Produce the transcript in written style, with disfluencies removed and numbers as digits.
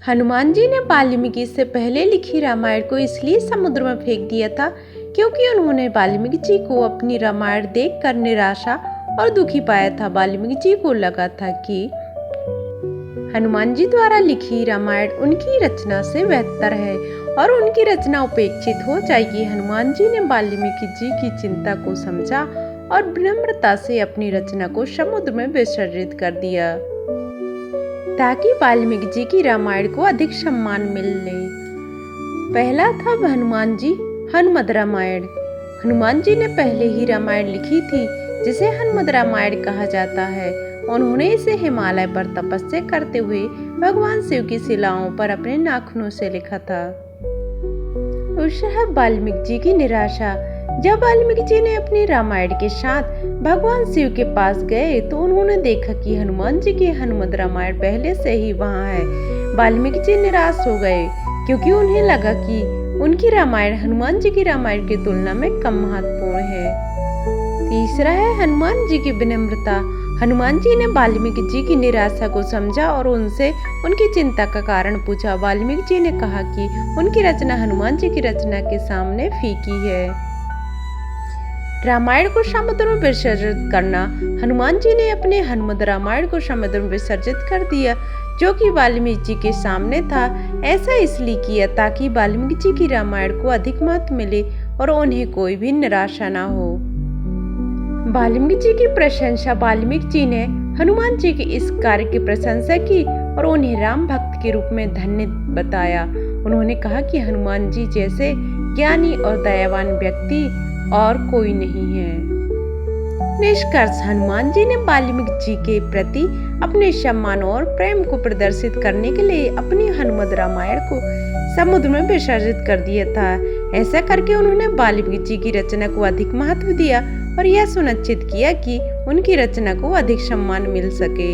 हनुमान जी ने वाल्मीकि से पहले लिखी रामायण को इसलिए समुद्र में फेंक दिया था क्योंकि उन्होंने वाल्मीकि जी को अपनी रामायण देखकर निराशा और दुखी पाया था। वाल्मीकि जी को लगा था कि हनुमान जी द्वारा लिखी रामायण उनकी रचना से बेहतर है और उनकी रचना उपेक्षित हो जाएगी। हनुमान जी ने वाल्मीकि जी की चिंता को समझा और विनम्रता से अपनी रचना को समुद्र में विसर्जित कर दिया ताकि वाल्मीकि जी की रामायण को अधिक सम्मान मिले। पहला था हनुमान जी हनुमद रामायण। हनुमान जी ने पहले ही रामायण लिखी थी जिसे हनुमद रामायण कहा जाता है। उन्होंने इसे हिमालय पर तपस्या करते हुए भगवान शिव की शिलाओं पर अपने नाखूनों से लिखा था। दूसरा वाल्मीकि जी की निराशा। जब वाल्मीकि जी ने अपनी रामायण के साथ भगवान शिव के पास गए तो उन्होंने देखा कि हनुमान जी की हनुमद रामायण पहले से ही वहाँ है। वाल्मीकि जी निराश हो गए क्योंकि उन्हें लगा कि उनकी रामायण हनुमान जी की रामायण की तुलना में कम महत्वपूर्ण है। तीसरा है हनुमान जी की विनम्रता। हनुमान जी ने वाल्मीकि जी की निराशा को समझा और उनसे उनकी चिंता का कारण पूछा। वाल्मीकि जी ने कहा कि उनकी रचना हनुमान जी की रचना के सामने फीकी है। रामायण को समुद्र में विसर्जित करना। हनुमान जी ने अपने हनुमद रामायण को समुद्र में विसर्जित कर दिया जो कि वाल्मीकि जी के सामने था। ऐसा इसलिए किया ताकि वाल्मीकि जी की रामायण को अधिक महत्व मिले और उन्हें कोई भी निराशा न हो। वाल्मीकि जी की प्रशंसा। वाल्मीकि जी ने हनुमान जी के इस कार्य की प्रशंसा की और उन्हें राम भक्त के रूप में धन्य बताया। उन्होंने कहा कि हनुमान जी जैसे ज्ञानी और दयावान व्यक्ति और कोई नहीं है। निष्कर्ष। हनुमान जी ने वाल्मीकि जी के प्रति अपने सम्मान और प्रेम को प्रदर्शित करने के लिए अपनी हनुमद रामायण को समुद्र में विसर्जित कर दिया था। ऐसा करके उन्होंने वाल्मीकि जी की रचना को अधिक महत्व दिया और यह सुनिश्चित किया कि उनकी रचना को अधिक सम्मान मिल सके।